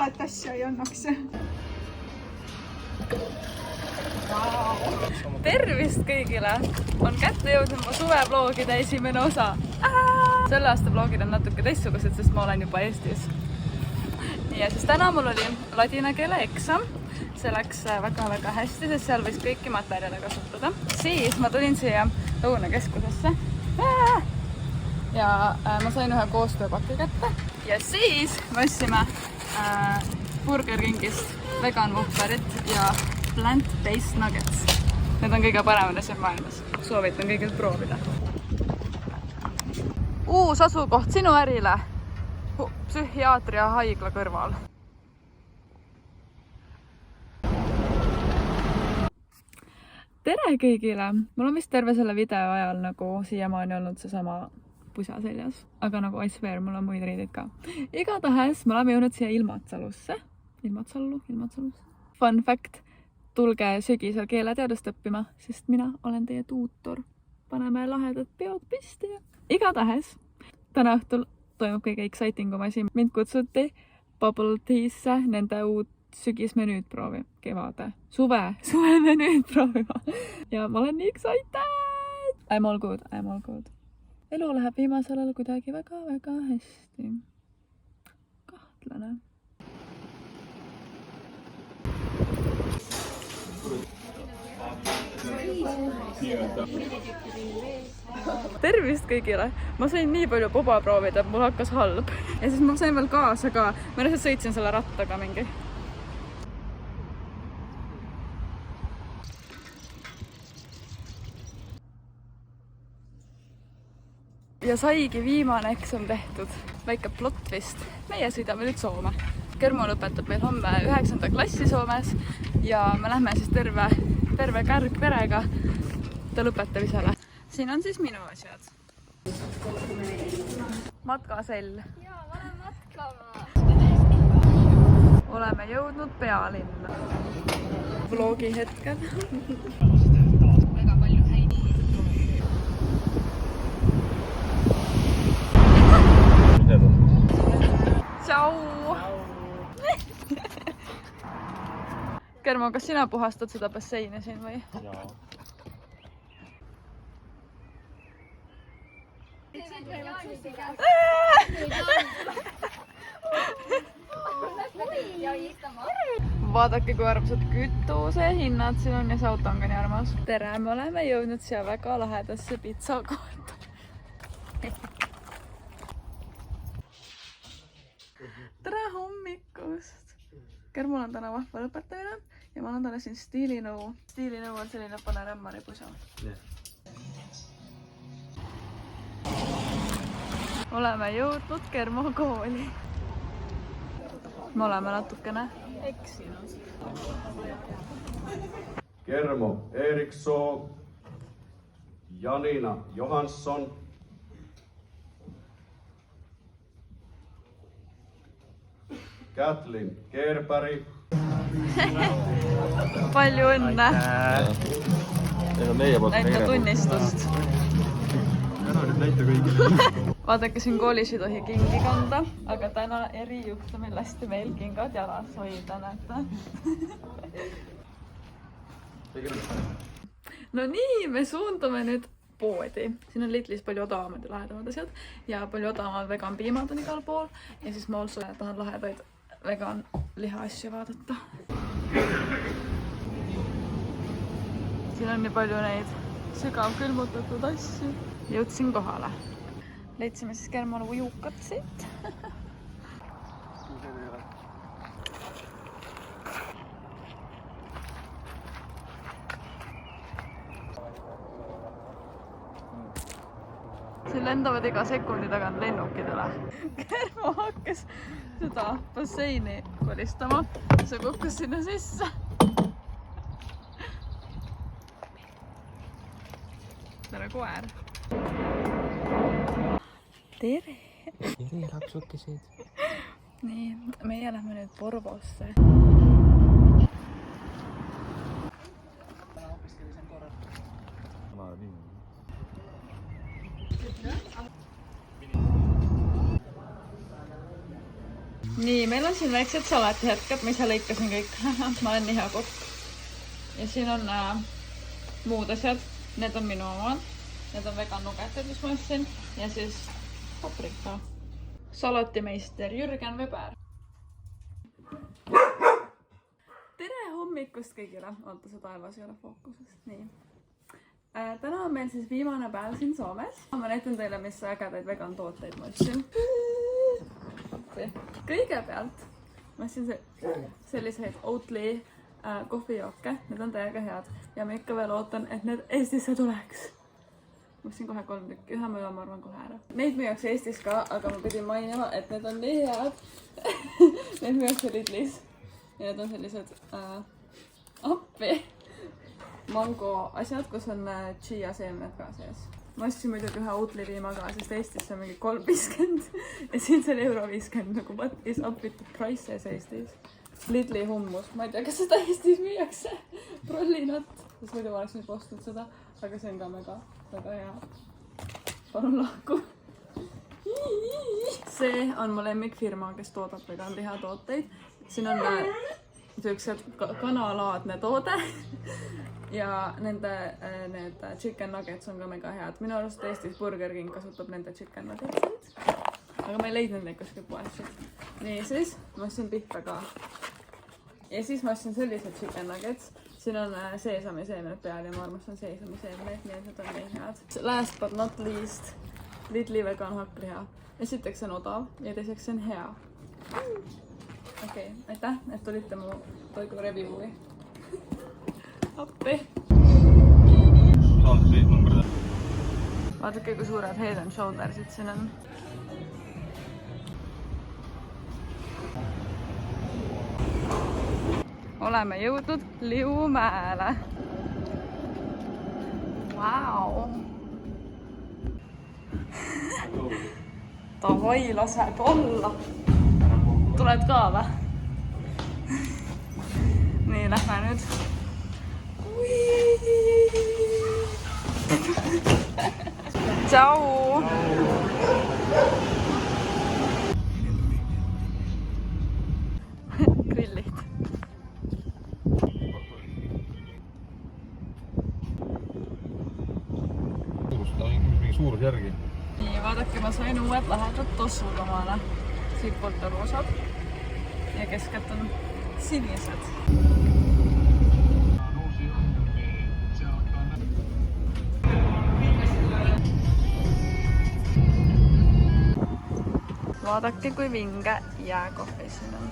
et asja ei annaks. Tervist kõigile! On kätte jõudnud mu suvevloogide esimene osa. Selle aasta vlogid on natuke teistsugused, sest ma olen juba Eestis. Ja siis täna mul oli ladina keele eksam. See läks väga-väga hästi, sest seal võis kõiki materjale kasutada. Siis ma tulin siia Lõunakeskusesse ja ma sain ühe koostööpaki kätte. Ja siis me ostsime Burger Kingist vegan Whopperit ja plant-based nuggets. Need on kõige paremad asjad maailmas. Soovitan kõigil proovida. Uus asukoht sinu ärile. Psühhiaatria haigla kõrval. Tere kõigile! Mul on vist terve selle video ajal nagu siiamaani olnud seesama pusa seljas. Aga nagu I swear, mul on muid riidid ka. Igatahes me oleme jõudnud siia Ilmatsalusse. Ilmatsalus. Fun fact, tulge sügisel keeleteadust õppima, sest mina olen teie tuutor. Paneme lahedad peod pisti. Igatahes, täna õhtul toimub kõige excitingum asi. Mind kutsuti Bubble Tea'sse nende uut sügismenüüd proovi. Kevade. Suve menüüd proovima. Ja ma olen nii excited! I'm all good. Elu läheb viimasel ajal kuidagi väga-väga hästi. Kahtlane. Tervist kõigile! Ma sain nii palju boba proovida, et mul hakkas halb. Ja siis ma sain veel kaasa ka. Ma lihtsalt sõitsin selle rattaga mingi. Ja saigi viimane eksam tehtud. Väike plott vist. Meie sõidame nüüd Soome. Kermo lõpetab meil homme 9. klassi Soomes ja me lähme siis terve kärg perega ta lõpetamisele. Siin on siis minu asjad. Matkasell. Jaa, ma olen matkama. Oleme jõudnud pealinna. Vlogi hetked. Väga palju häid. Tšau! Kermo, kas sina puhastad seda basseini siin või? Jaa. Vaadake, kui armsad kütuse hinnad siin on ja see auto on ka nii armas. Tere, me oleme jõudnud siia väga lahedasse pitsakohta. Tere hommikust! Kermul on täna vahva lõpetamine ja ma annan talle siin stiilinõu. Stiilinõu on selline pane rämmari pusa. Oleme jõudnud Kermo kooli. Me oleme natukene eksinud. Kermo Eriksson, Janina Johansson, Katlin Kerpäri. Palju õnne! Näita tunnistust. Ära nüüd näita kõigile. Vaadake, siin koolis ei tohi kingi kanda, aga täna erijuhtumil lasti meil kingad jalas hoida, näete. No nii, me suundume nüüd poodi. Siin on Lidlis palju odavamad ja lahedamad asjad ja palju odavamad vegan piimad on igal pool ja siis ma also tahan lahedaid vegan liha asju vaadata. Siin on nii palju neid sügav külmutatud asju. Jõudsin kohale. Leidsime siis Kermole ujukat siit. Siin lendavad iga sekundi tagant lennukid üle. Kermo hakkas seda basseini koristama. See kukkus sinna sisse. Tere koer. Tere! Tere, lapsukesed! Nii, meie lähme nüüd Porvosse. nii, meil on siin väiksed salatihetked, ma ise lõikasin kõik. Ma olen nii hea kokk. Ja siin on muud asjad. Need on minu omad. Need on vegan nugetid, mis ma ostsin. Ja siis paprika. Salatimeister Jürgen Weber. Tere hommikust kõigile. Oota, see taevas ei ole fookuses. Nii. Täna on meil siis viimane päev siin Soomes. Ma näitan teile, mis ägedaid vegan tooteid ma ostsin. Kõigepealt ma ostsin selliseid Oatly kohvijooke. Need on täiega head. Ja ma ikka veel ootan, et need Eestisse tuleks. Ma ostsin kohe 3 tükki. Ühe ma arvan kohe ära. Neid müüakse Eestis ka, aga ma pidin mainima, et need on nii head. Need müüakse Lidlis. Ja need on sellised appi mango asjad, kus on chia seemned ka sees. Ma ostsin muidugi ühe Oatly piima ka, sest Eestis on mingi 3,50 ja siin see on €50. Nagu what is up with the prices Eestis? Lidli hummus. Ma ei tea, kas seda Eestis müüakse. Prollinat. Sest muidu ma oleks nüüd ostnud seda, aga see on ka väga hea. Palun lahku. See on mu lemmikfirma, kes toodab vegan lihatooteid. Siin on sellised kanalaadne toode. Ja nende need chicken nuggets on ka mega head. Minu arust Eestis Burger King kasutab nende chicken nuggets. Aga ma ei leidnud neid kuskil poest. Nii, siis ma ostsin pihve ka. Ja siis ma ostsin sellised chicken nuggets. Siin on seesamiseemned peal ja ma armastan seesamiseemneid, nii et need on nii head. Last but not least, Lidli vegan hakkliha. Esiteks on odav ja teiseks on hea. Okei, aitäh, et tulite mu toidu review'i. Appi. Vaadake, kui suured Head & Shouldersid siin on. Oleme jõudnud Liumäele. Vau! Davai, lased olla! Tuled ka või? Nii, lähme nüüd. Tšau! Grillid. Mingi suurusjärgi. Nii, vaadake, ma sain uued lahedad tossud omale. Siit poolt on roosad ja keskelt on sinised. Vaadake, kui vinge jääkohvi siin on.